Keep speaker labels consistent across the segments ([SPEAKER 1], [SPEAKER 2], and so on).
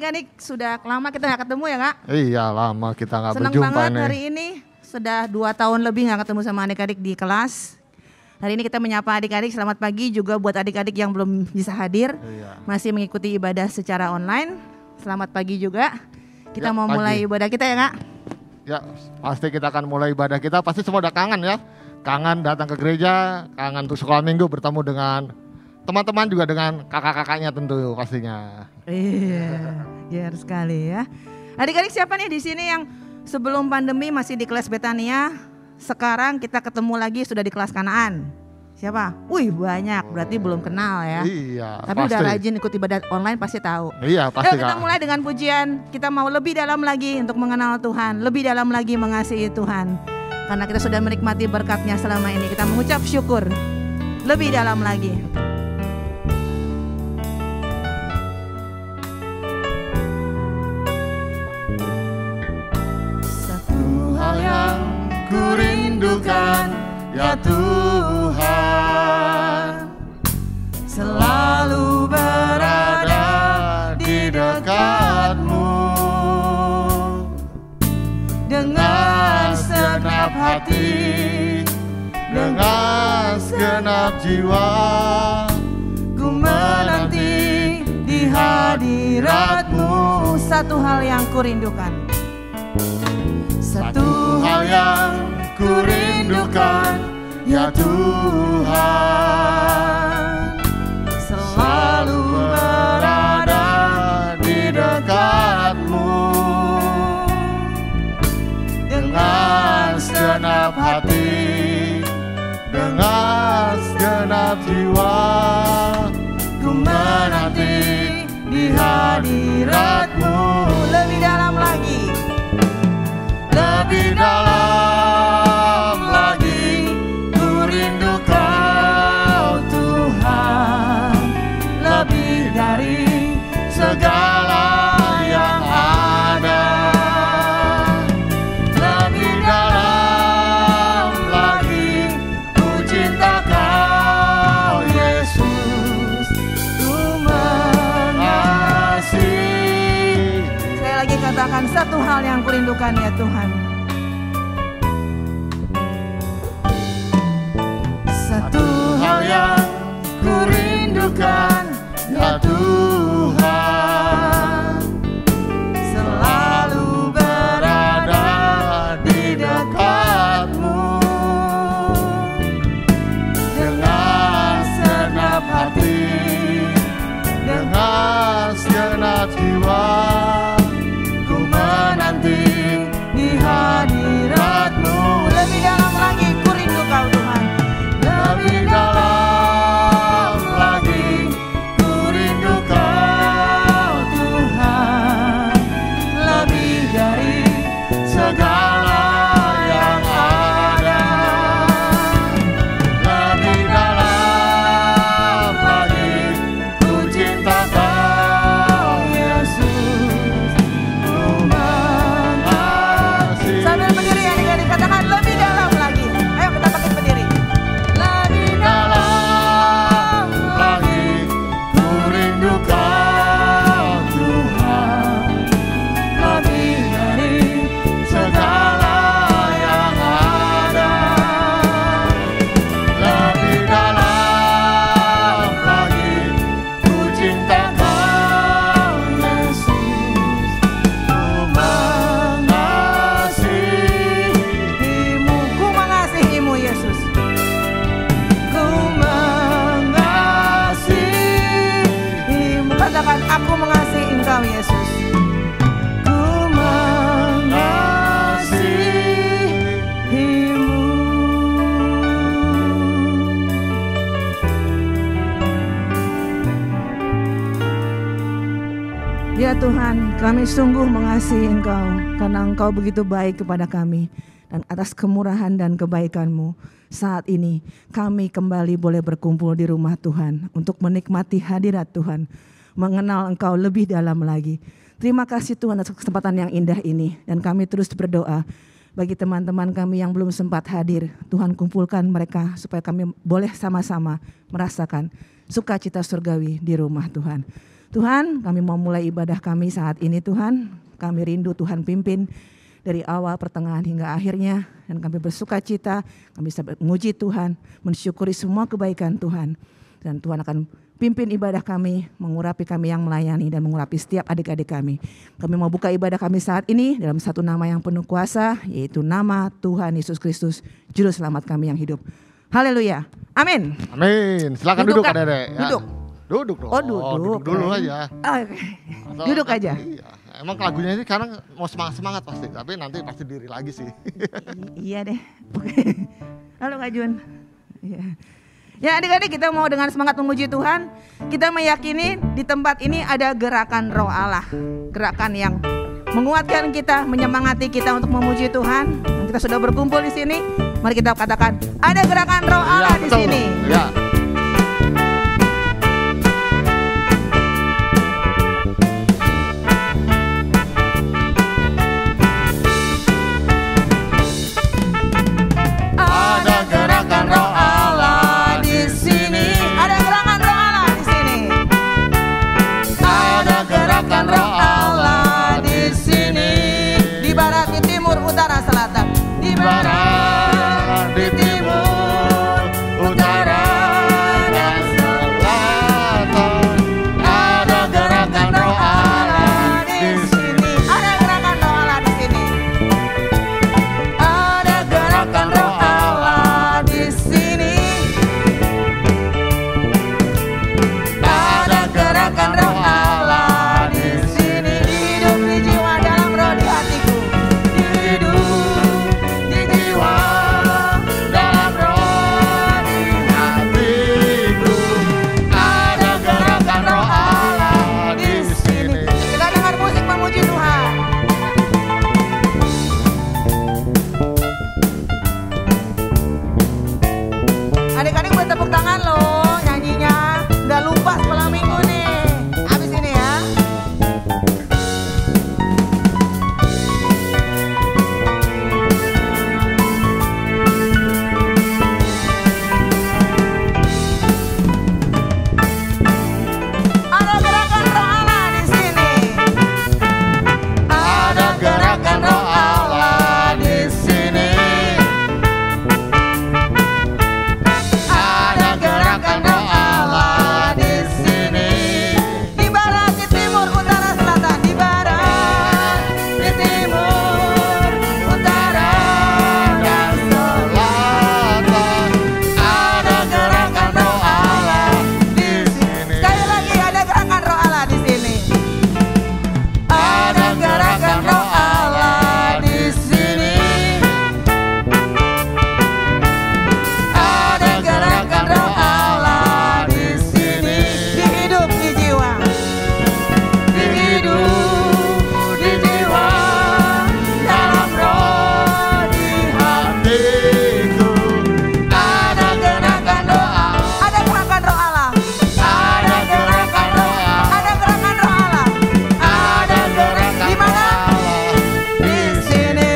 [SPEAKER 1] adik-adik, sudah lama kita nggak ketemu ya Kak?
[SPEAKER 2] Iya, lama kita nggak
[SPEAKER 1] Senang
[SPEAKER 2] berjumpa
[SPEAKER 1] banget
[SPEAKER 2] nih.
[SPEAKER 1] hari ini, sudah 2 tahun lebih nggak ketemu sama adik-adik di kelas. Hari ini kita menyapa adik-adik, selamat pagi juga buat adik-adik yang belum bisa hadir.
[SPEAKER 2] Iya.
[SPEAKER 1] Masih mengikuti ibadah secara online, selamat pagi juga. Kita
[SPEAKER 2] Ya,
[SPEAKER 1] mau
[SPEAKER 2] pagi.
[SPEAKER 1] mulai ibadah kita ya Kak?
[SPEAKER 2] Ya, pasti kita akan mulai ibadah kita. Pasti semua udah kangen ya. Kangen datang ke gereja, kangen untuk sekolah minggu bertemu dengan teman-teman juga dengan kakak-kakaknya tentu pastinya.
[SPEAKER 1] Iya, biar sekali ya. Adik-adik siapa nih di sini yang sebelum pandemi masih di kelas Betania, sekarang kita ketemu lagi sudah di kelas Kanaan? Siapa? Wih banyak, berarti belum kenal ya.
[SPEAKER 2] Iya,
[SPEAKER 1] Tapi
[SPEAKER 2] pasti.
[SPEAKER 1] udah rajin ikut ibadah online pasti tahu.
[SPEAKER 2] Iya, pasti
[SPEAKER 1] Yuk kita
[SPEAKER 2] Kak.
[SPEAKER 1] mulai dengan pujian. Kita mau lebih dalam lagi untuk mengenal Tuhan, lebih dalam lagi mengasihi Tuhan. Karena kita sudah menikmati berkat-Nya selama ini, kita mengucap syukur. Lebih dalam lagi.
[SPEAKER 2] Satu hal yang kurindukan, ya Tuhan, selalu berada di dekat-Mu. Dengan segenap hati, dengan segenap jiwa,
[SPEAKER 1] Ku menanti di hadirat-Mu. Satu hal yang kurindukan.
[SPEAKER 2] satu hal yang kurindukan, ya Tuhan,
[SPEAKER 1] Selalu
[SPEAKER 2] berada di dekat-Mu. Dengan segenap hati, dengan segenap jiwa, ku menanti di hadirat-Mu.
[SPEAKER 1] lebih dalam lagi.
[SPEAKER 2] Lebih dalam lagi, ku rindu Kau Tuhan, lebih dari segala yang ada. Lebih dalam lagi, ku cinta Kau Yesus, ku mengasihi.
[SPEAKER 1] Saya lagi katakan satu hal yang kurindukan ya Tuhan.
[SPEAKER 2] Satu hal yang kurindukan, ya Tuhan, selalu berada di dekat-Mu. Dengan segenap hati, dengan segenap jiwa, ku menanti di hadirat-Mu.
[SPEAKER 1] Lebih dalam lagi kurindu Kau Tuhan.
[SPEAKER 2] Lebih dalam lagi, ku rindu Kau Tuhan, lebih dari segala yang ada. Lebih dalam lagi, ku cinta Kau Yesus, ku mengasihi.
[SPEAKER 1] Sambil berdiri adik-adik katakan lebih dalam lagi. Ayo kita pakai berdiri. Lebih
[SPEAKER 2] Dalam lagi, ku rindu Kau Tuhan, lebih dari segala yang ada. Lebih dalam lagi, ku cinta Kau Yesus, ku mengasihimu.
[SPEAKER 1] Ku mengasihimu Yesus.
[SPEAKER 2] Ku mengasihimu.
[SPEAKER 1] Katakan aku mengasihi Engkau Yesus.
[SPEAKER 2] Ku mengasihimu.
[SPEAKER 1] Ya Tuhan, kami sungguh mengasihi Engkau karena Engkau begitu baik kepada kami. Dan atas kemurahan dan kebaikan-Mu, saat ini kami kembali boleh berkumpul di rumah Tuhan untuk menikmati hadirat Tuhan, mengenal Engkau lebih dalam lagi. Terima kasih Tuhan atas kesempatan yang indah ini, dan kami terus berdoa bagi teman-teman kami yang belum sempat hadir. Tuhan kumpulkan mereka supaya kami boleh sama-sama merasakan sukacita surgawi di rumah Tuhan. Tuhan, kami mau mulai ibadah kami saat ini Tuhan. Kami rindu Tuhan pimpin dari awal, pertengahan hingga akhirnya. Dan kami bersuka cita, kami bisa menguji Tuhan, mensyukuri semua kebaikan Tuhan. Dan Tuhan akan pimpin ibadah kami, mengurapi kami yang melayani dan mengurapi setiap adik-adik kami. Kami mau buka ibadah kami saat ini dalam satu nama yang penuh kuasa, yaitu nama Tuhan Yesus Kristus, Juru Selamat kami yang hidup. Haleluya. Amin.
[SPEAKER 2] Amin. Silakan duduk Adek. Ya.
[SPEAKER 1] Duduk.
[SPEAKER 2] Duduk dong.
[SPEAKER 1] Oh duduk.
[SPEAKER 2] Dulu aja.
[SPEAKER 1] Duduk aja.
[SPEAKER 2] Iya. Emang lagunya ini sekarang mau semangat pasti, tapi nanti pasti diri lagi sih.
[SPEAKER 1] Iya deh. Oke. Halo Kak Jun. Iya. Ya adik-adik, kita mau dengan semangat memuji Tuhan. Kita meyakini di tempat ini ada gerakan Roh Allah. Gerakan yang menguatkan kita, menyemangati kita untuk memuji Tuhan. Dan kita sudah berkumpul di sini. Mari kita katakan, ada gerakan Roh Allah di sini.
[SPEAKER 2] Ya.
[SPEAKER 1] Ada gerakan Roh Allah di sini. Ada gerakan Roh Allah di sini. Ada gerakan Roh Allah di sini. Di barat, di timur, utara, selatan. Di barat, di timur, utara, dan selatan. Ada gerakan Roh Allah di sini. Ada gerakan Roh Allah di sini. Ada gerakan Roh Allah di sini. Ada gerakan Roh Allah di sini. Hidup di jiwa, dalam roh, di hatiku. Hidup di jiwa, dalam roh, di hatiku. Ada gerakan Roh Allah di sini. Kita dengar musik memuji Tuhan. Adik-adik buat tepuk tangan loh, nyanyinya. Udah lupa sekolah minggu nih. Habis ini ya. Ada gerakan Roh Allah di sini. Ada gerakan Roh Allah di sini. Ada gerakan Roh Allah di sini. Di barat, di timur, utara, selatan. Di barat, di timur, utara, dan selatan. Ada gerakan Roh Allah di sini. Sekali lagi, ada gerakan Roh Allah di sini. Ada gerakan Roh Allah di sini. Ada gerakan Roh Allah di sini. Di hidup, di jiwa. Di hidup, di jiwa. Dalam roh, di hatiku. Ada gerakan doa. Ada gerakan Roh Allah. Ada gerakan doa. Ada gerakan Roh Allah. Ada gerakan di mana? Di sini.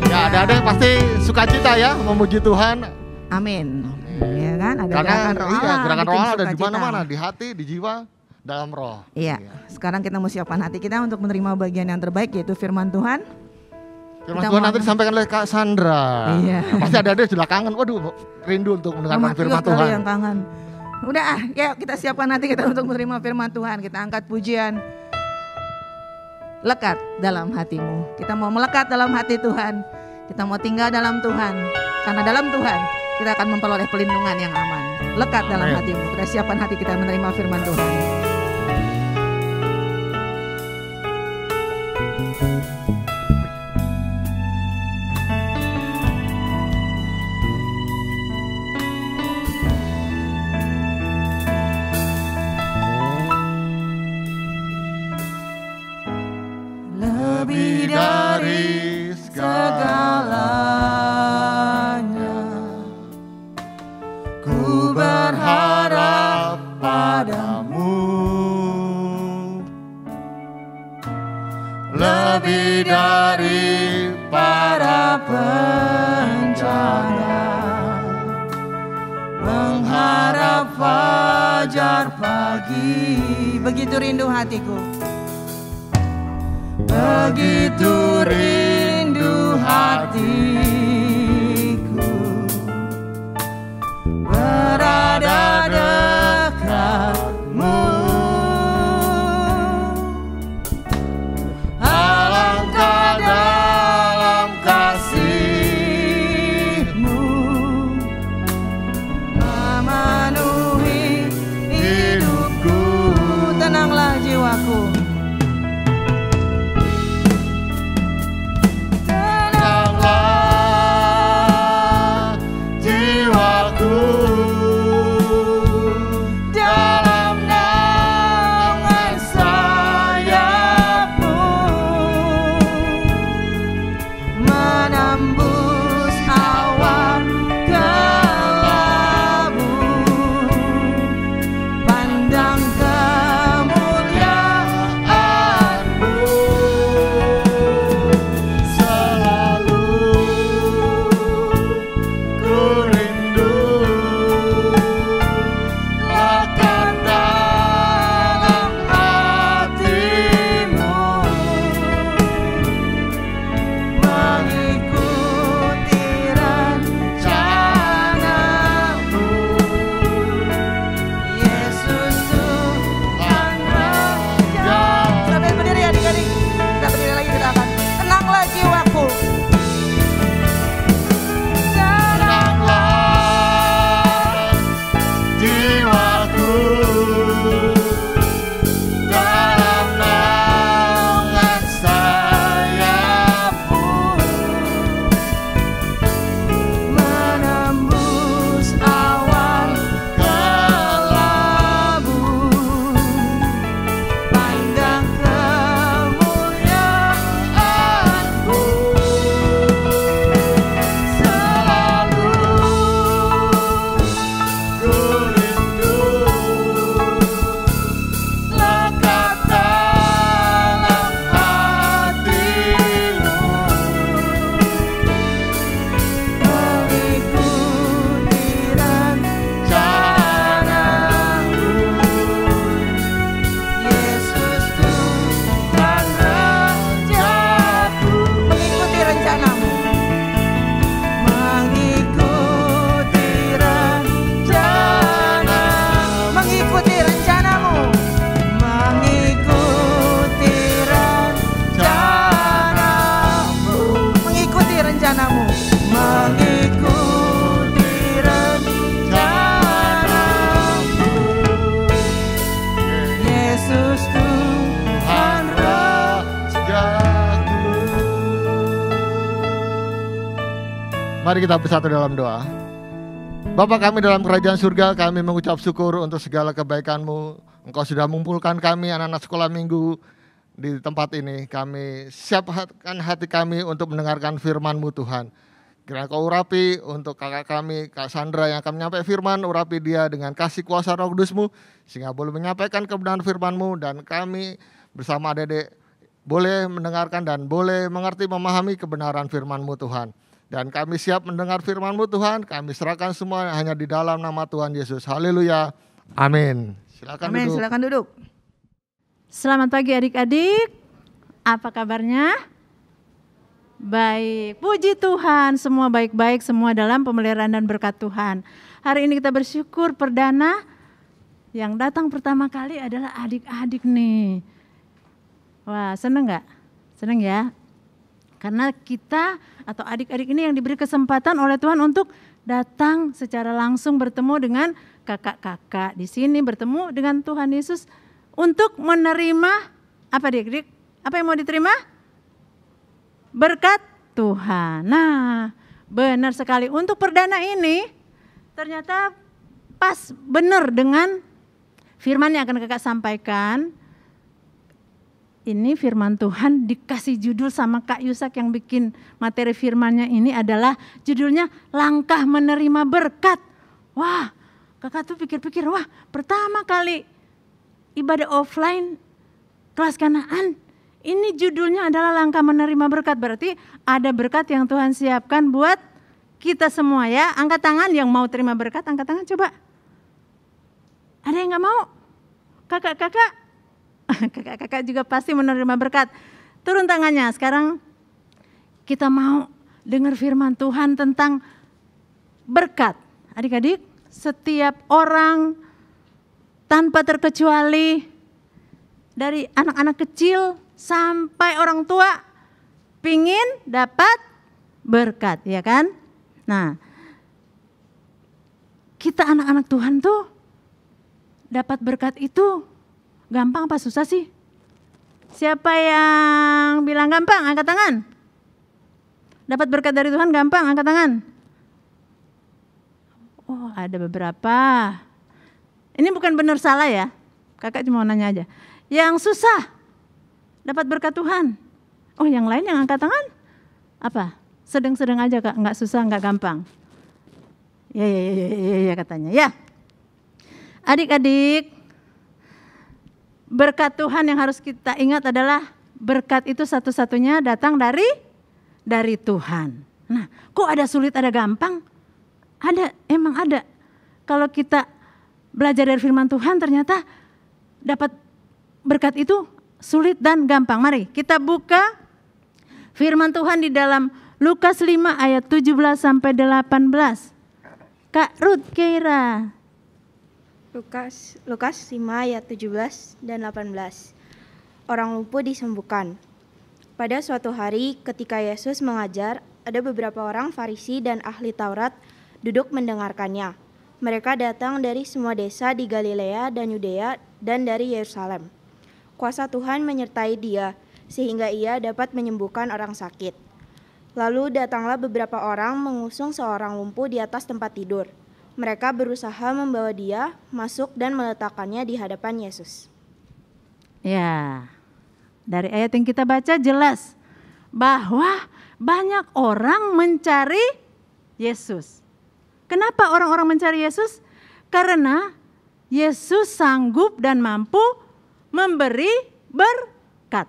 [SPEAKER 2] Ya, ada yang pasti sukacita ya memuji Tuhan.
[SPEAKER 1] Amin. Iya kan? Ada
[SPEAKER 2] Karena
[SPEAKER 1] gerakan Roh Allah.
[SPEAKER 2] gerakan Roh
[SPEAKER 1] bikin
[SPEAKER 2] Allah ada di
[SPEAKER 1] sukacita.
[SPEAKER 2] mana-mana, di hati, di jiwa, dalam roh.
[SPEAKER 1] Iya. Sekarang kita mau siapkan hati kita untuk menerima bagian yang terbaik, yaitu firman Tuhan.
[SPEAKER 2] Firman
[SPEAKER 1] Kita
[SPEAKER 2] Tuhan
[SPEAKER 1] mau-
[SPEAKER 2] nanti disampaikan oleh Kak Sandra.
[SPEAKER 1] Iya.
[SPEAKER 2] Pasti ada sudah kangen. Waduh, rindu untuk mendengarkan
[SPEAKER 1] Sama
[SPEAKER 2] firman
[SPEAKER 1] juga kali
[SPEAKER 2] Tuhan.
[SPEAKER 1] yang kangen. Udah, ya kita siapkan hati kita untuk menerima firman Tuhan. Kita angkat pujian. Lekat dalam hatimu. Kita mau melekat dalam hati Tuhan. Kita mau tinggal dalam Tuhan. Karena dalam Tuhan kita akan memperoleh pelindungan yang aman. Lekat dalam
[SPEAKER 2] Amin.
[SPEAKER 1] hatimu. Kita siapkan hati kita menerima firman Tuhan. Lebih dari segalanya, ku berharap padamu. fajar pagi. Begitu rindu hatiku, begitu rindu hatiku, berada dekatmu. Alangkah dalam kasih-Mu memenuhi hidupku. Tenanglah jiwaku, tenanglah jiwaku, dalam naungan sayap-Mu, menembus awan kelabu, pandang kemuliaan-Mu. Selalu ku rindu lekat dalam hati-Mu, mengikuti rencana-Mu. Yesus Tuhan Raja. Sambil berdiri adik-adik, kita berdiri lagi, kita akan tenanglah jiwaku, tenanglah jiwaku, dalam naungan sayap-Mu, menembus awan kelabu, pandang kemuliaan-Mu. Selalu ku rindu lekat dalam hati-Mu, mengikuti rencana-Mu. Yesus Tuhan Rajaku, mengikuti rencana-Mu, mengikuti rencana, mengikuti rencana-Mu, mengikuti rencana-Mu, mengikuti rencana-Mu, mengikuti rencana-Mu. Yesus Tuhan Rajaku.
[SPEAKER 2] Mari kita bersatu dalam doa. Bapa kami dalam kerajaan surga, kami mengucap syukur untuk segala kebaikan-Mu. Engkau sudah mengumpulkan kami anak-anak sekolah minggu di tempat ini. Kami siapkan hati kami untuk mendengarkan firman-Mu Tuhan. Kiranya Kau urapi untuk kakak kami, Kak Sandra yang akan menyampaikan firman, urapi dia dengan kasih kuasa Roh Kudus-Mu, sehingga boleh menyampaikan kebenaran firman-Mu, dan kami bersama adik-adik boleh mendengarkan dan boleh mengerti, memahami kebenaran firman-Mu Tuhan. Dan kami siap mendengar firman-Mu Tuhan, kami serahkan semua hanya di dalam nama Tuhan Yesus. Haleluya. Amin. Silakan
[SPEAKER 1] Amin,
[SPEAKER 2] duduk.
[SPEAKER 1] silakan duduk.
[SPEAKER 3] Selamat pagi adik-adik, apa kabarnya? Baik, puji Tuhan, semua baik-baik, semua dalam pemeliharaan dan berkat Tuhan. Hari ini kita bersyukur perdana yang datang pertama kali adalah adik-adik nih. Wah, seneng gak? Seneng ya? Karena kita atau adik-adik ini yang diberi kesempatan oleh Tuhan untuk datang secara langsung bertemu dengan kakak-kakak di sini, bertemu dengan Tuhan Yesus untuk menerima apa adik-adik? Apa yang mau diterima? Berkat Tuhan. Nah, benar sekali. Untuk perdana ini ternyata pas benar dengan firman yang akan kakak sampaikan. Ini firman Tuhan dikasih judul sama Kak Yusak yang bikin materi firmannya ini adalah judulnya Langkah Menerima Berkat. Wah, kakak tuh pikir-pikir, wah pertama kali ibadah offline kelas Kanaan. Ini judulnya adalah Langkah Menerima Berkat. Berarti ada berkat yang Tuhan siapkan buat kita semua ya. Angkat tangan yang mau terima berkat, angkat tangan coba. Ada yang nggak mau? Kakak-kakak? Kakak-kakak juga pasti menerima berkat. Turun tangannya. Sekarang kita mau dengar firman Tuhan tentang berkat. Adik-adik, setiap orang tanpa terkecuali, dari anak-anak kecil sampai orang tua, pingin dapat berkat, ya kan? Nah, kita anak-anak Tuhan tuh dapat berkat itu gampang apa susah sih? Siapa yang bilang gampang? Angkat tangan. Dapat berkat dari Tuhan gampang, angkat tangan. Oh, ada beberapa. Ini bukan benar salah ya. Kakak cuma mau nanya aja. Yang susah dapat berkat Tuhan. Oh, yang lain yang angkat tangan? Apa? Sedang-sedang aja Kak, enggak susah, enggak gampang. Ya katanya. Ya. Adik-adik, berkat Tuhan yang harus kita ingat adalah berkat itu satu-satunya datang dari Tuhan. Nah, kok ada sulit, ada gampang? Ada, emang ada. Kalau kita belajar dari firman Tuhan ternyata dapat berkat itu sulit dan gampang. Mari kita buka firman Tuhan di dalam Lukas 5 ayat 17 sampai 18. Kak Ruth Keira.
[SPEAKER 4] Lukas 5 ayat 17 dan 18. Orang lumpuh disembuhkan. Pada suatu hari ketika Yesus mengajar, ada beberapa orang Farisi dan ahli Taurat duduk mendengarkannya. Mereka datang dari semua desa di Galilea dan Yudea dan dari Yerusalem. Kuasa Tuhan menyertai dia sehingga ia dapat menyembuhkan orang sakit. Lalu datanglah beberapa orang mengusung seorang lumpuh di atas tempat tidur. Mereka berusaha membawa dia masuk dan meletakkannya di hadapan Yesus.
[SPEAKER 3] Ya, dari ayat yang kita baca jelas bahwa banyak orang mencari Yesus. Kenapa orang-orang mencari Yesus? Karena Yesus sanggup dan mampu memberi berkat.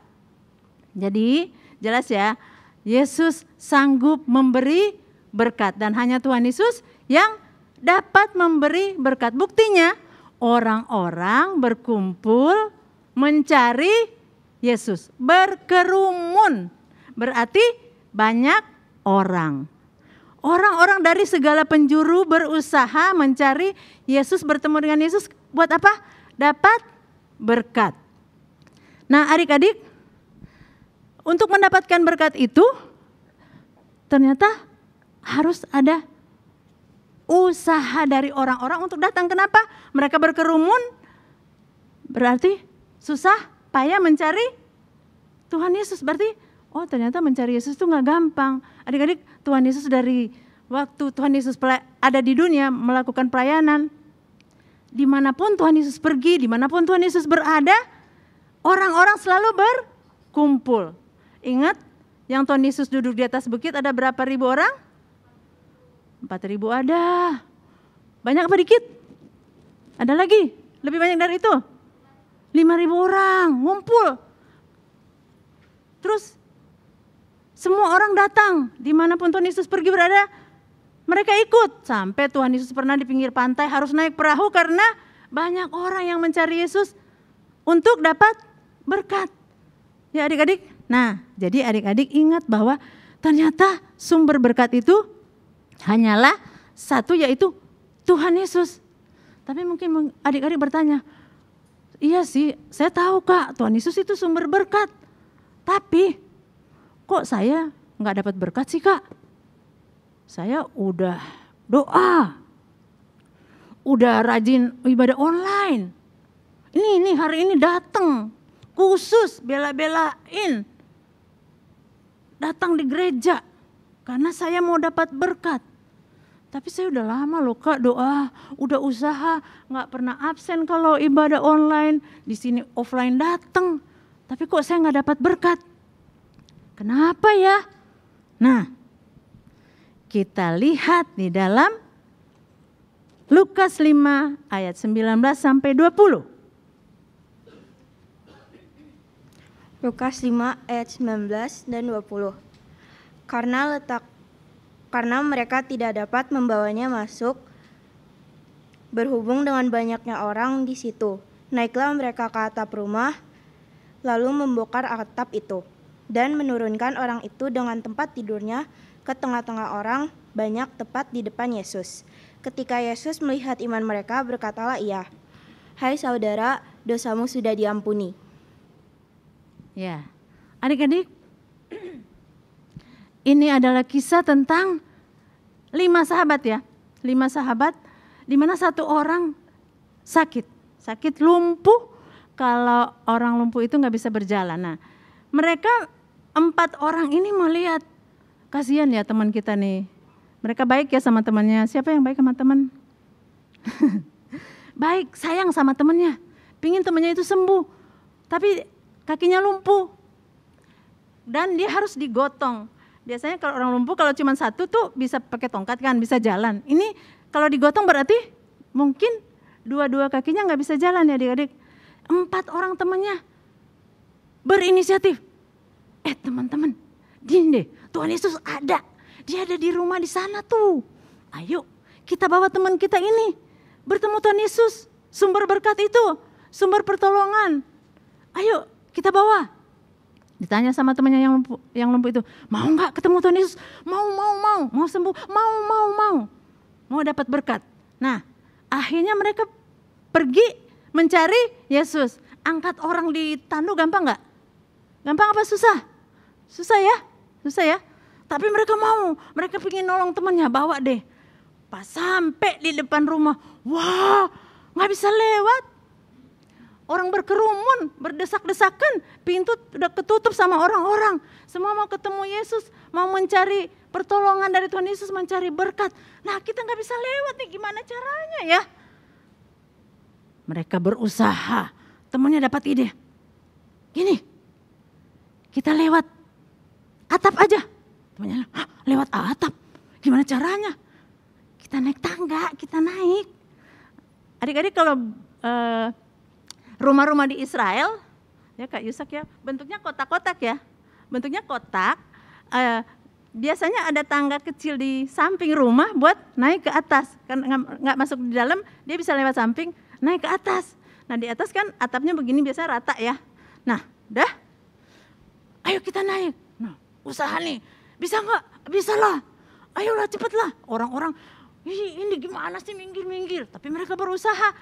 [SPEAKER 3] Jadi jelas ya, Yesus sanggup memberi berkat dan hanya Tuhan Yesus yang dapat memberi berkat. Buktinya orang-orang berkumpul mencari Yesus, berkerumun, berarti banyak orang. Orang-orang dari segala penjuru berusaha mencari Yesus, bertemu dengan Yesus. Buat apa? Dapat berkat. Nah, adik-adik, untuk mendapatkan berkat itu ternyata harus ada usaha dari orang-orang untuk datang. Kenapa? Mereka berkerumun, berarti susah, payah mencari Tuhan Yesus. Berarti, oh ternyata mencari Yesus itu gak gampang. Adik-adik, Tuhan Yesus dari waktu Tuhan Yesus ada di dunia melakukan pelayanan, dimanapun Tuhan Yesus pergi, dimanapun Tuhan Yesus berada, orang-orang selalu berkumpul. Ingat, yang Tuhan Yesus duduk di atas bukit ada berapa ribu orang? 4.000 ada. Banyak apa dikit? Ada lagi? Lebih banyak dari itu? 5.000 orang ngumpul. Terus semua orang datang. Dimanapun Tuhan Yesus pergi berada, mereka ikut. Sampai Tuhan Yesus pernah di pinggir pantai harus naik perahu karena banyak orang yang mencari Yesus untuk dapat berkat. Ya adik-adik. Nah, jadi adik-adik ingat bahwa ternyata sumber berkat itu hanyalah satu, yaitu Tuhan Yesus. Tapi mungkin adik-adik bertanya, iya sih saya tahu Kak, Tuhan Yesus itu sumber berkat. Tapi kok saya gak dapat berkat sih Kak? Saya udah doa, udah rajin ibadah online. Ini hari ini datang khusus bela-belain datang di gereja karena saya mau dapat berkat. Tapi saya udah lama loh Kak doa, udah usaha, gak pernah absen kalau ibadah online, di sini offline datang. Tapi kok saya gak dapat berkat? Kenapa ya? Nah, kita lihat di dalam Lukas 5 ayat 19 sampai 20.
[SPEAKER 4] Lukas 5 ayat 19 dan 20. Karena mereka tidak dapat membawanya masuk, Berhubung dengan banyaknya orang di situ, naiklah mereka ke atap rumah, lalu membongkar atap itu, dan menurunkan orang itu dengan tempat tidurnya ke tengah-tengah orang banyak tepat di depan Yesus. Ketika Yesus melihat iman mereka, berkatalah ia, "Hai saudara, dosamu sudah diampuni."
[SPEAKER 3] Ya, adik-adik, ini adalah kisah tentang 5 sahabat ya. 5 sahabat, di mana satu orang sakit lumpuh. Kalau orang lumpuh itu nggak bisa berjalan. Nah, mereka 4 orang ini melihat, kasihan ya teman kita nih. Mereka baik ya sama temannya. Siapa yang baik sama teman? Baik, sayang sama temannya. Pingin temannya itu sembuh. Tapi kakinya lumpuh. Dan dia harus digotong. Biasanya kalau orang lumpuh kalau cuma satu tuh bisa pakai tongkat kan, bisa jalan. Ini kalau digotong berarti mungkin 2 kakinya nggak bisa jalan ya adik-adik. 4 orang temannya berinisiatif. Teman-teman, gini deh, Tuhan Yesus ada. Dia ada di rumah di sana tuh. Ayo kita bawa teman kita ini bertemu Tuhan Yesus. Sumber berkat itu, sumber pertolongan. Ayo kita bawa. Ditanya sama temannya yang lumpuh itu, mau nggak ketemu Tuhan Yesus? Mau sembuh, mau dapat berkat. Nah, akhirnya mereka pergi mencari Yesus. Angkat orang di tandu gampang nggak? Gampang apa susah? Susah ya. Tapi mereka mau, mereka pengen nolong temannya, bawa deh. Pas sampai di depan rumah, wah, nggak bisa lewat. Orang berkerumun, berdesak-desakan, pintu udah ketutup sama orang-orang. Semua mau ketemu Yesus, mau mencari pertolongan dari Tuhan Yesus, mencari berkat. Nah, kita nggak bisa lewat nih, gimana caranya ya? Mereka berusaha, temannya dapat ide. Gini, kita lewat atap aja. Temannya, lewat atap? Gimana caranya? Kita naik tangga, kita naik. Adik-adik kalau rumah-rumah di Israel, ya Kak Yusak ya, bentuknya kotak-kotak ya. Bentuknya kotak, biasanya ada tangga kecil di samping rumah buat naik ke atas. Kan nggak masuk di dalam, dia bisa lewat samping, naik ke atas. Nah di atas kan atapnya begini biasanya rata ya. Nah udah, ayo kita naik. Nah usaha nih, bisa nggak? Bisa lah, ayolah cepatlah. Orang-orang, ini gimana sih minggir-minggir. Tapi mereka berusaha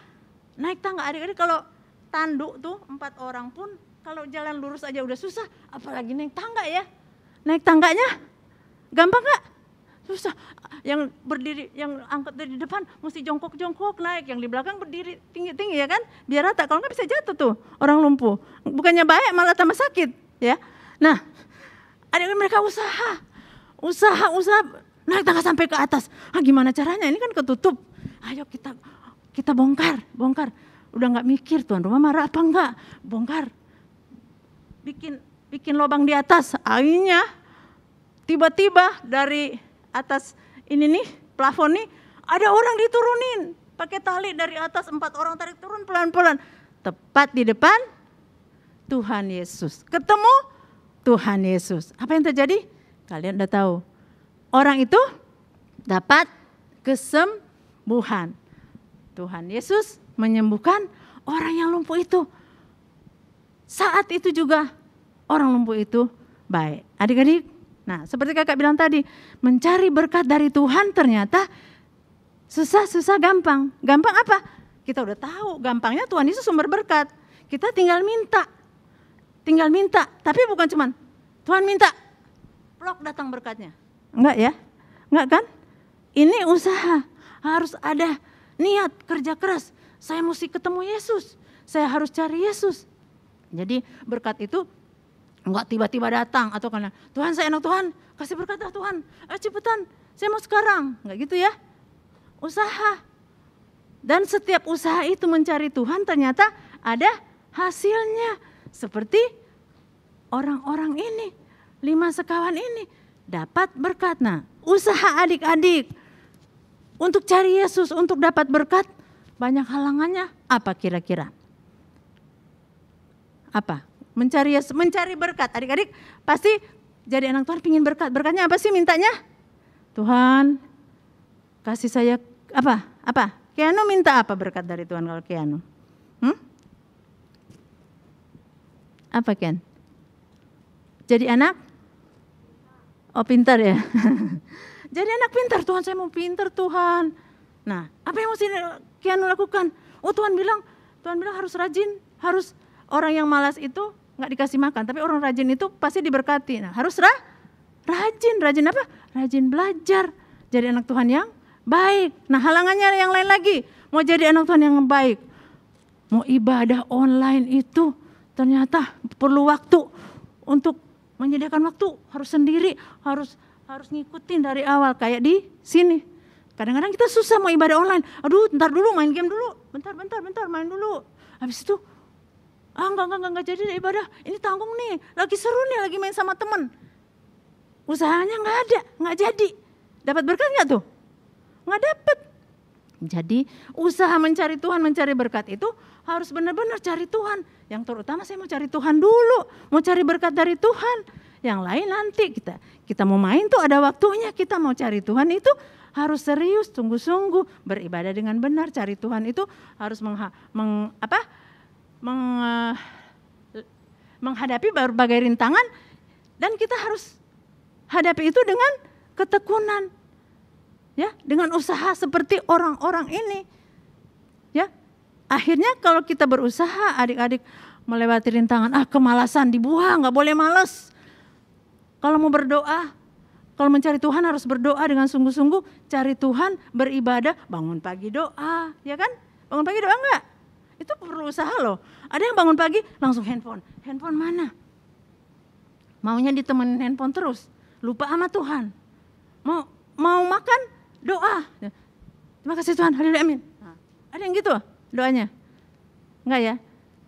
[SPEAKER 3] naik tangga. Adik-adik kalau tanduk tuh 4 orang pun kalau jalan lurus aja udah susah, apalagi naik tangga ya. Naik tangganya gampang gak? Susah. Yang berdiri, yang angkat dari depan mesti jongkok-jongkok naik, yang di belakang berdiri tinggi-tinggi ya kan, biar rata. Kalau nggak bisa jatuh tuh orang lumpuh. Bukannya baik malah tambah sakit ya. Nah, adik-adik mereka usaha naik tangga sampai ke atas. Gimana caranya? Ini kan ketutup. Ayo kita bongkar. Udah nggak mikir tuan rumah marah apa enggak, bongkar, bikin lubang di atas. Akhirnya tiba-tiba dari atas ini nih plafon nih ada orang diturunin pakai tali dari atas, 4 orang tarik turun pelan-pelan, tepat di depan Tuhan Yesus. Ketemu Tuhan Yesus. Apa yang terjadi? Kalian udah tahu. Orang itu dapat kesembuhan. Tuhan Yesus menyembuhkan orang yang lumpuh itu. Saat itu juga orang lumpuh itu baik. Adik-adik, nah seperti kakak bilang tadi, mencari berkat dari Tuhan ternyata susah gampang. Gampang apa? Kita udah tahu, gampangnya Tuhan Yesus sumber berkat. Kita tinggal minta. Tapi bukan cuman Tuhan minta, plok datang berkatnya. Enggak ya? Enggak kan? Ini usaha, harus ada niat, kerja keras. Saya mesti ketemu Yesus, saya harus cari Yesus. Jadi berkat itu enggak tiba-tiba datang atau karena Tuhan saya enak, Tuhan kasih berkat dah Tuhan, cepetan saya mau sekarang. Enggak gitu ya, usaha. Dan setiap usaha itu mencari Tuhan ternyata ada hasilnya. Seperti orang-orang ini, 5 sekawan ini dapat berkat. Nah usaha adik-adik untuk cari Yesus, untuk dapat berkat, banyak halangannya. Apa kira-kira? Apa? Mencari Yesus, mencari berkat. Adik-adik pasti jadi anak Tuhan pingin berkat. Berkatnya apa sih mintanya? Tuhan kasih saya apa? Keanu minta apa berkat dari Tuhan kalau Keanu? Apa Ken? Jadi anak? Oh pintar ya. Jadi anak pintar, Tuhan saya mau pintar Tuhan. Nah apa yang mesti Keanu lakukan? Oh Tuhan bilang harus rajin, harus orang yang malas itu nggak dikasih makan, tapi orang rajin itu pasti diberkati. Nah harus rajin apa? Rajin belajar, jadi anak Tuhan yang baik. Nah halangannya yang lain lagi, mau jadi anak Tuhan yang baik, mau ibadah online itu ternyata perlu waktu untuk menyediakan waktu, harus sendiri, harus ngikutin dari awal kayak di sini. Kadang-kadang kita susah mau ibadah online. Aduh, ntar dulu main game dulu. Bentar main dulu. Habis itu enggak jadi deh ibadah. Ini tanggung nih, lagi seru nih, lagi main sama teman. Usahanya enggak jadi. Dapat berkat enggak tuh? Enggak dapat. Jadi usaha mencari Tuhan, mencari berkat itu harus benar-benar cari Tuhan. Yang terutama saya mau cari Tuhan dulu, mau cari berkat dari Tuhan. Yang lain nanti kita mau main tuh ada waktunya. Kita mau cari Tuhan itu harus serius, sungguh-sungguh beribadah dengan benar. Cari Tuhan itu harus menghadapi berbagai rintangan dan kita harus hadapi itu dengan ketekunan. Ya, dengan usaha seperti orang-orang ini. Ya. Akhirnya kalau kita berusaha, adik-adik melewati rintangan, kemalasan dibuang, enggak boleh malas. Kalau mau berdoa, kalau mencari Tuhan harus berdoa dengan sungguh-sungguh, cari Tuhan, beribadah, bangun pagi doa, ya kan? Bangun pagi doa enggak? Itu perlu usaha loh. Ada yang bangun pagi langsung handphone mana? Maunya ditemenin handphone terus, lupa sama Tuhan. Mau makan, doa. Terima kasih Tuhan, haleluya amin. Nah, ada yang gitu doanya? Enggak ya?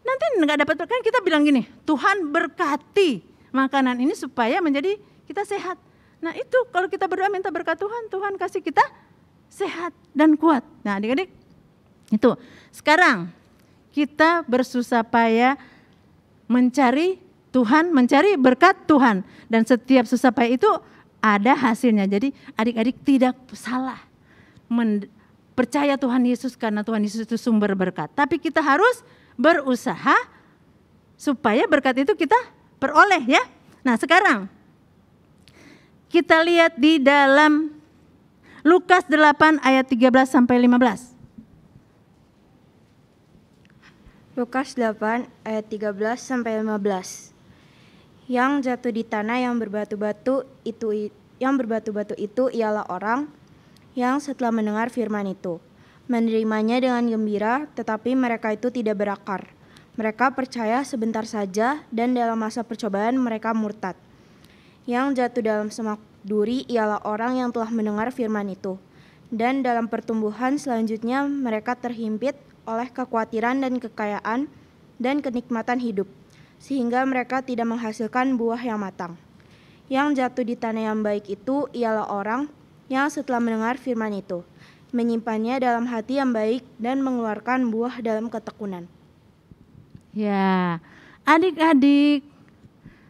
[SPEAKER 3] Nanti enggak dapat berkat. Kita bilang gini, Tuhan berkati makanan ini supaya menjadi kita sehat. Nah itu kalau kita berdoa minta berkat Tuhan, Tuhan kasih kita sehat dan kuat. Nah adik-adik, itu sekarang kita bersusah payah mencari Tuhan, mencari berkat Tuhan. Dan setiap susah payah itu ada hasilnya. Jadi adik-adik tidak salah percaya Tuhan Yesus karena Tuhan Yesus itu sumber berkat. Tapi kita harus berusaha supaya berkat itu kita peroleh ya. Nah sekarang kita lihat di dalam Lukas 8 ayat 13 sampai 15.
[SPEAKER 4] Lukas 8 ayat 13 sampai 15. Yang jatuh di tanah yang berbatu-batu itu ialah orang yang setelah mendengar firman itu menerimanya dengan gembira, tetapi mereka itu tidak berakar. Mereka percaya sebentar saja dan dalam masa percobaan mereka murtad. Yang jatuh dalam semak duri ialah orang yang telah mendengar firman itu, dan dalam pertumbuhan selanjutnya mereka terhimpit oleh kekhawatiran dan kekayaan dan kenikmatan hidup, sehingga mereka tidak menghasilkan buah yang matang. Yang jatuh di tanah yang baik itu ialah orang yang setelah mendengar firman itu, menyimpannya dalam hati yang baik dan mengeluarkan buah dalam ketekunan.
[SPEAKER 3] Ya, adik-adik,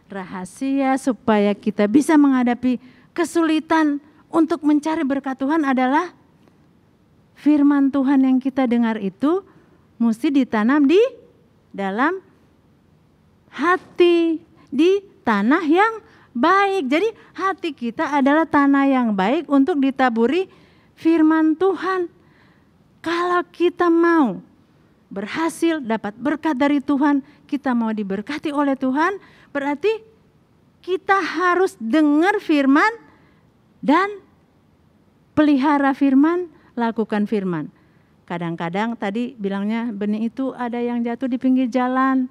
[SPEAKER 3] rahasia supaya kita bisa menghadapi kesulitan untuk mencari berkat Tuhan adalah firman Tuhan yang kita dengar itu mesti ditanam di dalam hati, di tanah yang baik. Jadi hati kita adalah tanah yang baik untuk ditaburi firman Tuhan. Kalau kita mau berhasil dapat berkat dari Tuhan, kita mau diberkati oleh Tuhan, berarti kita harus dengar firman dan pelihara firman, lakukan firman. Kadang-kadang tadi bilangnya benih itu ada yang jatuh di pinggir jalan,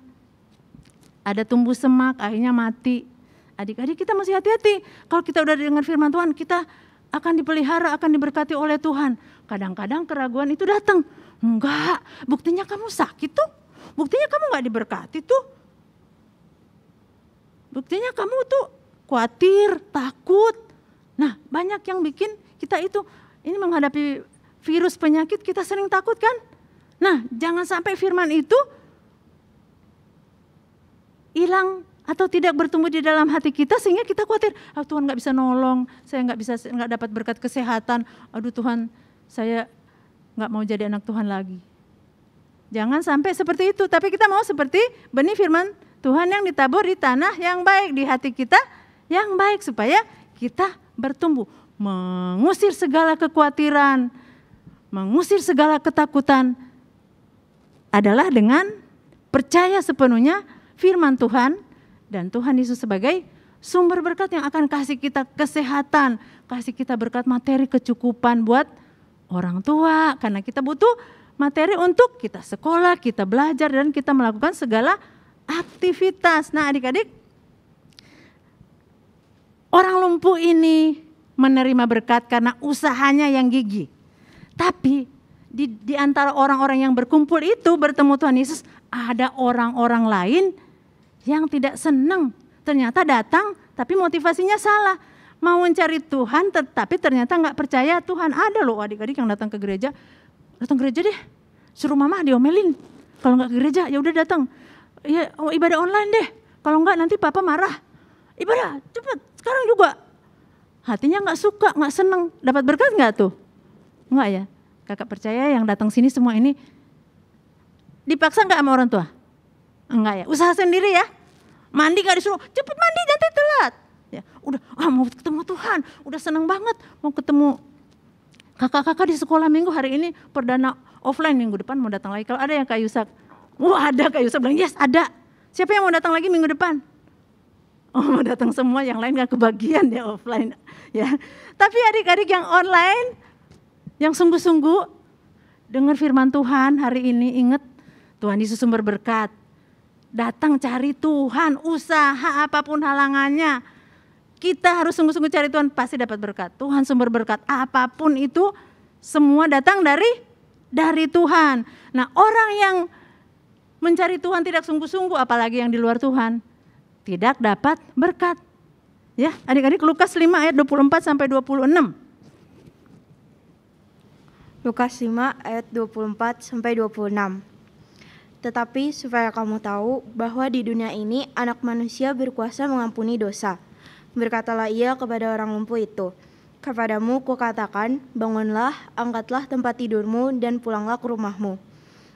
[SPEAKER 3] ada tumbuh semak, akhirnya mati. Adik-adik kita masih hati-hati. Kalau kita udah dengar firman Tuhan, kita akan dipelihara, akan diberkati oleh Tuhan. Kadang-kadang keraguan itu datang. Enggak, buktinya kamu sakit tuh. Buktinya kamu enggak diberkati tuh. Buktinya kamu tuh khawatir, takut. Nah, banyak yang bikin kita itu ini menghadapi virus penyakit kita sering takut kan? Nah, jangan sampai firman itu hilang atau tidak bertumbuh di dalam hati kita sehingga kita khawatir, Tuhan nggak bisa nolong, saya nggak dapat berkat kesehatan, aduh Tuhan saya nggak mau jadi anak Tuhan lagi. Jangan sampai seperti itu, tapi kita mau seperti benih firman Tuhan yang ditabur di tanah yang baik, di hati kita yang baik, supaya kita bertumbuh, mengusir segala kekhawatiran, mengusir segala ketakutan adalah dengan percaya sepenuhnya firman Tuhan dan Tuhan Yesus sebagai sumber berkat yang akan kasih kita kesehatan, kasih kita berkat materi kecukupan buat orang tua, karena kita butuh materi untuk kita sekolah, kita belajar, dan kita melakukan segala aktivitas. Nah adik-adik, orang lumpuh ini menerima berkat karena usahanya yang gigih. Tapi di antara orang-orang yang berkumpul itu bertemu Tuhan Yesus, ada orang-orang lain yang tidak senang. Ternyata datang tapi motivasinya salah. Mau mencari Tuhan tetapi ternyata nggak percaya Tuhan. Ada loh adik-adik yang datang ke gereja. Datang gereja deh, suruh mama diomelin. Kalau nggak ke gereja ya udah datang. Ya ibadah online deh. Kalau nggak nanti papa marah. Ibadah cepet sekarang juga. Hatinya nggak suka, nggak seneng. Dapat berkat nggak tuh? Nggak ya. Kakak percaya yang datang sini semua ini dipaksa nggak sama orang tua? Enggak ya. Usaha sendiri ya. Mandi nggak disuruh. Cepet mandi nanti telat. Ya udah mau ketemu Tuhan. Udah seneng banget mau ketemu kakak-kakak di sekolah minggu. Hari ini perdana offline, minggu depan mau datang lagi. Kalau ada yang Kak Yusak, wah ada, Kak Yusak bilang yes ada. Siapa yang mau datang lagi minggu depan? Oh mau datang semua, yang lain gak kebagian ya offline. Ya. Tapi adik-adik yang online, yang sungguh-sungguh dengar firman Tuhan hari ini, ingat Tuhan Yesus sumber berkat. Datang cari Tuhan, usaha apapun halangannya. Kita harus sungguh-sungguh cari Tuhan, pasti dapat berkat. Tuhan sumber berkat, apapun itu semua datang dari Tuhan. Nah orang yang mencari Tuhan tidak sungguh-sungguh, apalagi yang di luar Tuhan, tidak dapat berkat. Ya, adik-adik, Lukas 5 ayat 24 sampai 26.
[SPEAKER 4] Lukas 5 ayat 24 sampai 26. Tetapi supaya kamu tahu bahwa di dunia ini anak manusia berkuasa mengampuni dosa. Berkatalah ia kepada orang lumpuh itu, kepadamu kukatakan, bangunlah, angkatlah tempat tidurmu dan pulanglah ke rumahmu.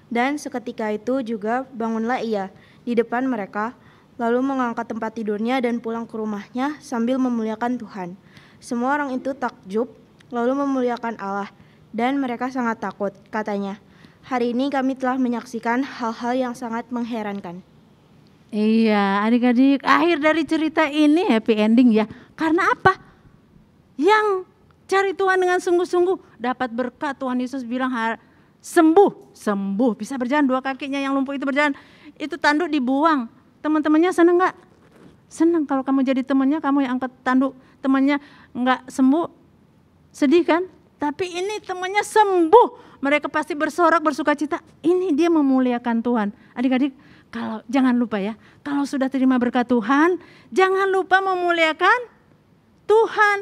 [SPEAKER 4] Dan seketika itu juga bangunlah ia di depan mereka, lalu mengangkat tempat tidurnya dan pulang ke rumahnya sambil memuliakan Tuhan. Semua orang itu takjub, lalu memuliakan Allah, dan mereka sangat takut. Katanya, hari ini kami telah menyaksikan hal-hal yang sangat mengherankan.
[SPEAKER 3] Iya adik-adik, akhir dari cerita ini happy ending ya. Karena apa? Yang cari Tuhan dengan sungguh-sungguh dapat berkat. Tuhan Yesus bilang sembuh, bisa berjalan, dua kakinya yang lumpuh itu berjalan. Itu tanduk dibuang. Teman-temannya senang nggak? Senang. Kalau kamu jadi temannya, kamu yang angkat tanduk, temannya nggak sembuh, sedih kan? Tapi ini temannya sembuh. Mereka pasti bersorak, bersuka cita. Ini dia memuliakan Tuhan. Adik-adik, kalau jangan lupa ya, kalau sudah terima berkat Tuhan, jangan lupa memuliakan Tuhan.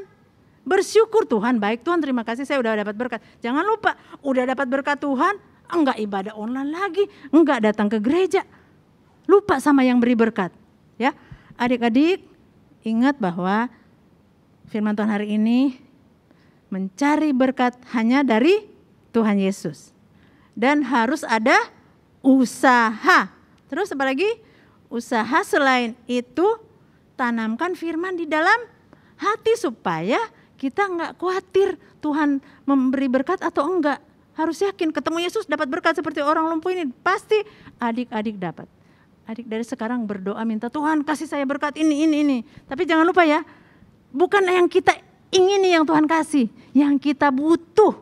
[SPEAKER 3] Bersyukur Tuhan baik, Tuhan terima kasih saya udah dapat berkat. Jangan lupa, udah dapat berkat Tuhan, enggak ibadah online lagi, enggak datang ke gereja. Lupa sama yang beri berkat. Ya, adik-adik ingat bahwa firman Tuhan hari ini mencari berkat hanya dari Tuhan Yesus. Dan harus ada usaha. Terus apa lagi? Usaha selain itu, tanamkan firman di dalam hati supaya kita enggak khawatir Tuhan memberi berkat atau enggak. Harus yakin ketemu Yesus dapat berkat seperti orang lumpuh ini. Pasti adik-adik dapat. Adik dari sekarang berdoa minta Tuhan kasih saya berkat ini. Tapi jangan lupa ya, bukan yang kita ingini yang Tuhan kasih, yang kita butuh.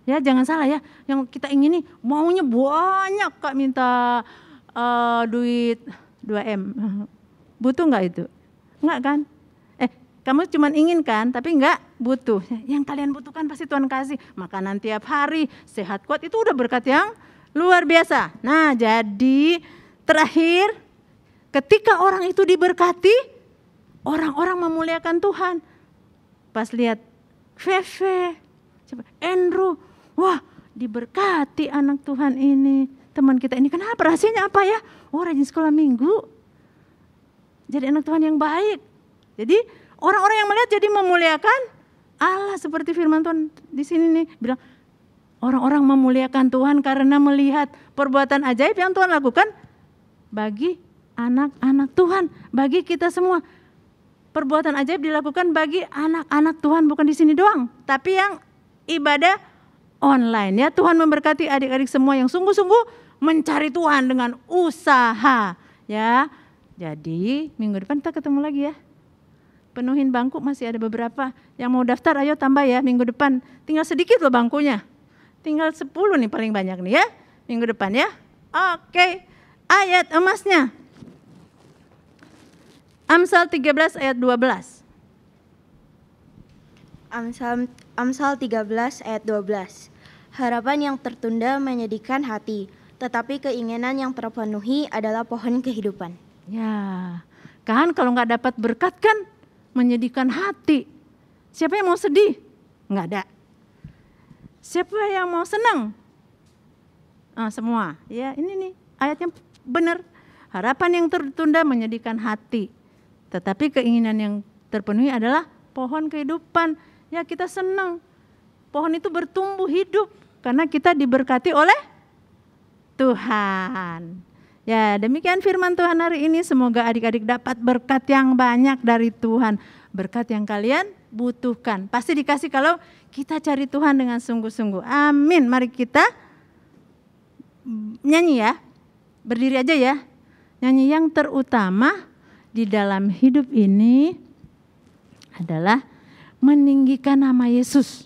[SPEAKER 3] Ya jangan salah ya, yang kita ingini maunya banyak Kak minta duit 2M. Butuh enggak itu? Enggak kan? Kamu cuma ingin kan, tapi enggak butuh. Yang kalian butuhkan pasti Tuhan kasih. Makanan tiap hari, sehat kuat, itu udah berkat yang luar biasa. Nah jadi terakhir, ketika orang itu diberkati, orang-orang memuliakan Tuhan. Pas lihat Feve, Andrew, wah diberkati anak Tuhan ini. Teman kita ini, kenapa? Rahasianya apa ya? Oh rajin sekolah minggu. Jadi anak Tuhan yang baik. Jadi orang-orang yang melihat jadi memuliakan Allah, seperti firman Tuhan di sini nih bilang, Orang-orang memuliakan Tuhan karena melihat perbuatan ajaib yang Tuhan lakukan bagi anak-anak Tuhan, bagi kita semua. Perbuatan ajaib dilakukan bagi anak-anak Tuhan, bukan di sini doang, tapi yang ibadah online ya. Tuhan memberkati adik-adik semua yang sungguh-sungguh mencari Tuhan dengan usaha ya. Jadi minggu depan kita ketemu lagi ya. Penuhin bangku, masih ada beberapa yang mau daftar, ayo tambah ya minggu depan. Tinggal sedikit loh bangkunya. Tinggal 10 nih paling banyak nih ya, minggu depan ya. Oke, ayat emasnya. Amsal 13 ayat 12.
[SPEAKER 4] Amsal 13 ayat 12. Harapan yang tertunda menyedihkan hati, tetapi keinginan yang terpenuhi adalah pohon kehidupan.
[SPEAKER 3] Ya, kan kalau nggak dapat berkat kan menyedihkan hati. Siapa yang mau sedih? Nggak ada. Siapa yang mau senang? Semua. Ya, ini nih ayatnya benar. Harapan yang tertunda menyedihkan hati, tetapi keinginan yang terpenuhi adalah pohon kehidupan. Ya, kita senang. Pohon itu bertumbuh hidup karena kita diberkati oleh Tuhan. Ya, demikian firman Tuhan hari ini. Semoga adik-adik dapat berkat yang banyak dari Tuhan. Berkat yang kalian butuhkan. Pasti dikasih kalau kita cari Tuhan dengan sungguh-sungguh. Amin. Mari kita nyanyi ya. Berdiri aja ya. Nyanyi yang terutama di dalam hidup ini adalah meninggikan nama Yesus.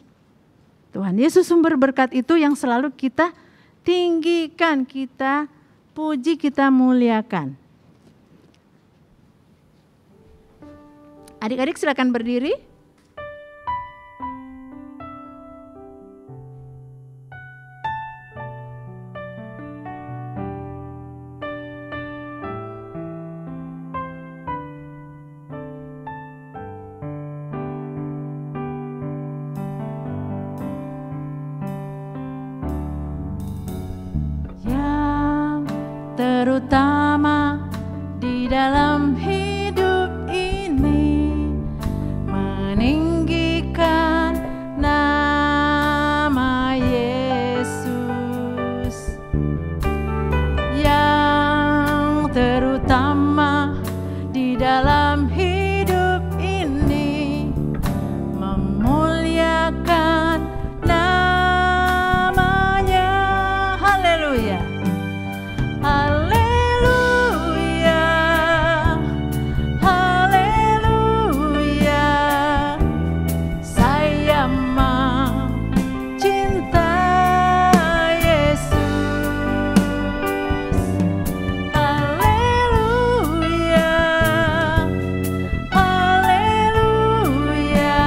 [SPEAKER 3] Tuhan Yesus sumber berkat itu yang selalu kita tinggikan, kita puji, kita muliakan. Adik-adik silakan berdiri. Yang terutama di dalam hidup ini meninggikan nama Yesus. Yang terutama di dalam hidup ini memuliakan namanya. Haleluya. Haleluya. Haleluya. Saya mau cinta Yesus. Haleluya. Haleluya.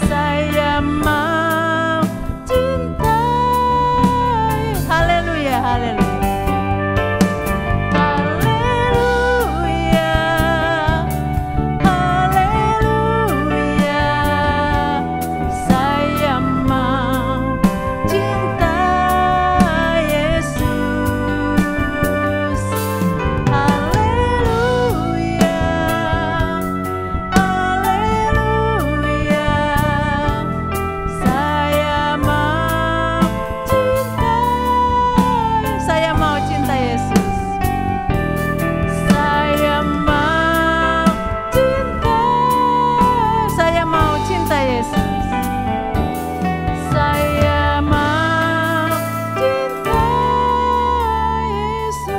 [SPEAKER 3] Saya mau cinta. Haleluya. Haleluya. Haleluya. Haleluya. Saya mau cinta Yesus. Haleluya. Haleluya. Saya mau cinta. Saya mau cinta Yesus. Saya mau cinta. Saya mau cinta Yesus. Saya mau cinta Yesus.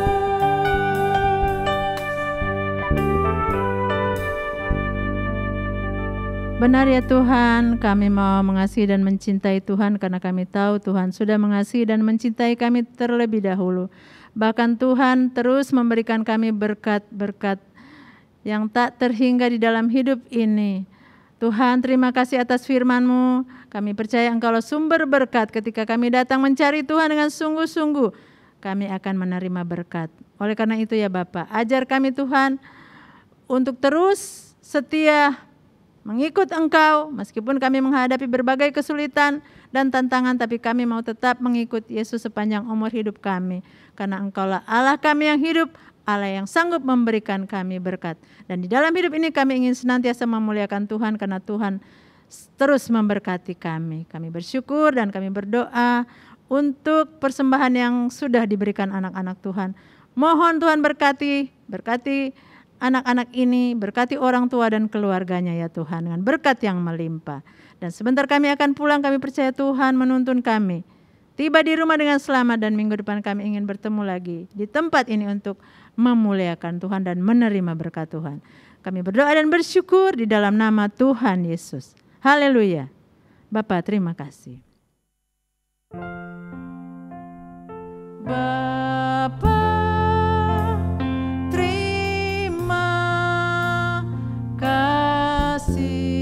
[SPEAKER 3] Benar ya Tuhan, kami mau mengasihi dan mencintai Tuhan karena kami tahu Tuhan sudah mengasihi dan mencintai kami terlebih dahulu. Bahkan Tuhan terus memberikan kami berkat-berkat yang tak terhingga di dalam hidup ini. Tuhan, terima kasih atas firman-Mu. Kami percaya Engkaulah sumber berkat. Ketika kami datang mencari Tuhan dengan sungguh-sungguh, kami akan menerima berkat. Oleh karena itu ya Bapa, ajar kami Tuhan untuk terus setia mengikut Engkau, meskipun kami menghadapi berbagai kesulitan dan tantangan, tapi kami mau tetap mengikut Yesus sepanjang umur hidup kami. Karena Engkaulah Allah kami yang hidup, Allah yang sanggup memberikan kami berkat. Dan di dalam hidup ini kami ingin senantiasa memuliakan Tuhan, karena Tuhan terus memberkati kami. Kami bersyukur dan kami berdoa untuk persembahan yang sudah diberikan anak-anak Tuhan. Mohon Tuhan berkati anak-anak ini, berkati orang tua dan keluarganya ya Tuhan, dengan berkat yang melimpah. Dan sebentar kami akan pulang, kami percaya Tuhan menuntun kami tiba di rumah dengan selamat, dan minggu depan kami ingin bertemu lagi di tempat ini untuk memuliakan Tuhan dan menerima berkat Tuhan. Kami berdoa dan bersyukur di dalam nama Tuhan Yesus. Haleluya. Bapa, terima kasih. Bapa, terima kasih.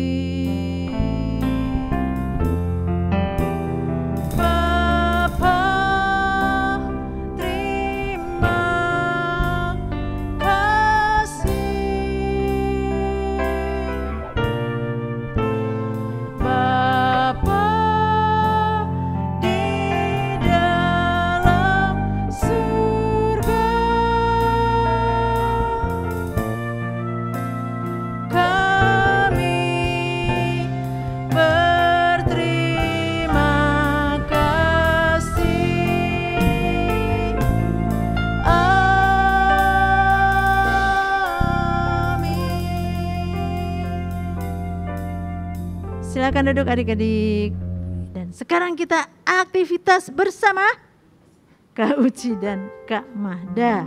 [SPEAKER 3] Silakan duduk adik-adik. Dan sekarang kita aktivitas bersama Kak Uci dan Kak Mahda.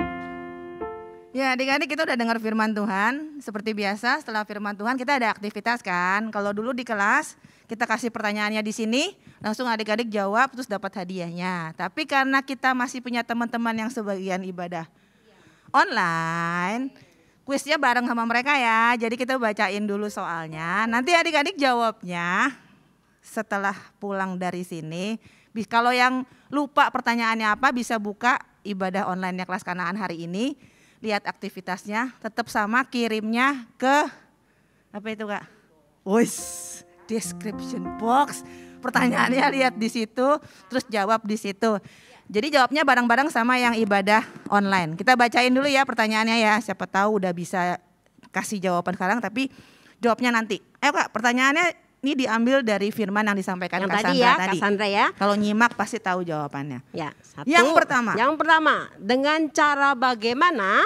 [SPEAKER 1] Ya adik-adik, kita udah dengar firman Tuhan. Seperti biasa setelah firman Tuhan kita ada aktivitas kan. Kalau dulu di kelas kita kasih pertanyaannya di sini, langsung adik-adik jawab terus dapat hadiahnya. Tapi karena kita masih punya teman-teman yang sebagian ibadah online, kuisnya bareng sama mereka ya, jadi kita bacain dulu soalnya. Nanti adik-adik jawabnya setelah pulang dari sini. Kalau yang lupa pertanyaannya apa, bisa buka ibadah online-nya kelas Kanaan hari ini. Lihat aktivitasnya, tetap sama, kirimnya ke apa itu Kak? Description box. Pertanyaannya lihat di situ, terus jawab di situ. Jadi jawabnya bareng-bareng sama yang ibadah online. Kita bacain dulu ya pertanyaannya ya. Siapa tahu udah bisa kasih jawaban sekarang tapi jawabnya nanti. Ayo Kak, pertanyaannya ini diambil dari firman yang disampaikan
[SPEAKER 5] yang
[SPEAKER 1] Kak
[SPEAKER 5] tadi
[SPEAKER 1] Sandra
[SPEAKER 5] ya,
[SPEAKER 1] tadi.
[SPEAKER 5] Kak Sandra ya.
[SPEAKER 1] Kalau nyimak pasti tahu jawabannya.
[SPEAKER 5] Ya, satu.
[SPEAKER 1] Yang pertama,
[SPEAKER 5] dengan cara bagaimana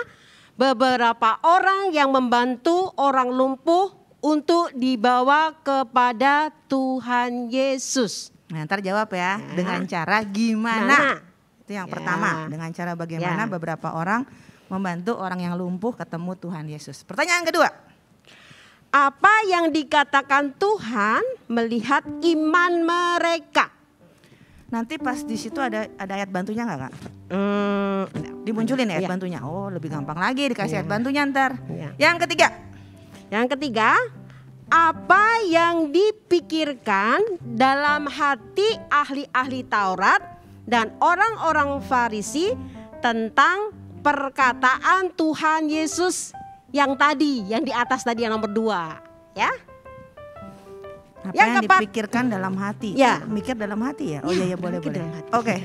[SPEAKER 5] beberapa orang yang membantu orang lumpuh untuk dibawa kepada Tuhan Yesus.
[SPEAKER 1] Nah, ntar jawab ya, dengan cara gimana? Itu yang pertama, dengan cara bagaimana beberapa orang membantu orang yang lumpuh ketemu Tuhan Yesus. Pertanyaan kedua.
[SPEAKER 5] Apa yang dikatakan Tuhan melihat iman mereka?
[SPEAKER 1] Nanti pas di situ ada ayat bantunya nggak Kak? Dimunculin ayat bantunya. Oh, lebih gampang lagi dikasih ayat bantunya ntar. Yang ketiga, apa yang dipikirkan dalam hati ahli-ahli Taurat dan orang-orang Farisi tentang perkataan Tuhan Yesus yang tadi, yang di atas tadi yang nomor 2, ya? Apa yang dipikirkan dalam hati?
[SPEAKER 5] Ya.
[SPEAKER 1] Mikir dalam hati ya? Oh iya boleh.
[SPEAKER 5] dalam hati.
[SPEAKER 1] Oke,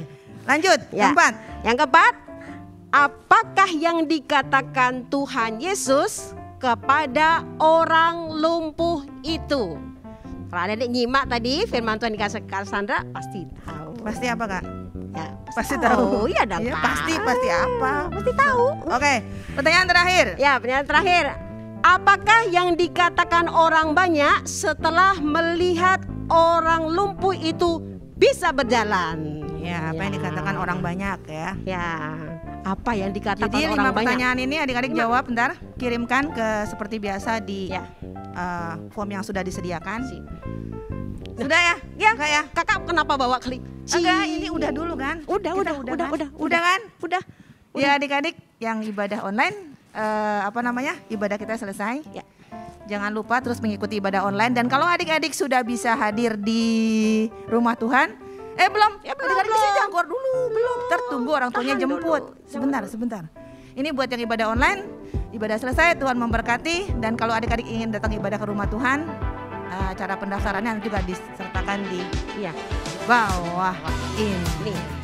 [SPEAKER 1] lanjut.
[SPEAKER 5] Ya.
[SPEAKER 1] Yang
[SPEAKER 5] keempat, apakah yang dikatakan Tuhan Yesus kepada orang lumpuh itu? Kalau ada nyimak tadi firman Tuhan dikasih Kak Sandra pasti tahu.
[SPEAKER 1] Pasti apa Kak?
[SPEAKER 5] Ya,
[SPEAKER 1] pasti tahu.
[SPEAKER 5] Iya dong.
[SPEAKER 1] Ya,
[SPEAKER 5] Kak.
[SPEAKER 1] pasti apa?
[SPEAKER 5] Pasti tahu.
[SPEAKER 1] Oke, pertanyaan terakhir.
[SPEAKER 5] Ya, pertanyaan terakhir. Apakah yang dikatakan orang banyak setelah melihat orang lumpuh itu bisa berjalan?
[SPEAKER 1] Ya, apa yang dikatakan orang banyak ya?
[SPEAKER 5] Ya, apa yang dikatakan
[SPEAKER 1] Jadi
[SPEAKER 5] orang
[SPEAKER 1] 5
[SPEAKER 5] banyak?
[SPEAKER 1] pertanyaan ini adik-adik jawab bentar. Kirimkan ke seperti biasa di form yang sudah disediakan. Sudah ya?
[SPEAKER 5] Ya,
[SPEAKER 1] enggak ya?
[SPEAKER 5] Kakak kenapa bawa klik?
[SPEAKER 1] Enggak, ini udah dulu kan?
[SPEAKER 5] Udah
[SPEAKER 1] kan? Udah. Ya adik-adik yang ibadah online, ibadah kita selesai.
[SPEAKER 5] Ya.
[SPEAKER 1] Jangan lupa terus mengikuti ibadah online. Dan kalau adik-adik sudah bisa hadir di rumah Tuhan, belum. Adik-adik bisa jangan keluar dulu, belum. Tertunggu orang tuanya jemput. Sebentar. Ini buat yang ibadah online, ibadah selesai, Tuhan memberkati. Dan kalau adik-adik ingin datang ibadah ke rumah Tuhan, cara pendaftarannya juga disertakan di bawah ini.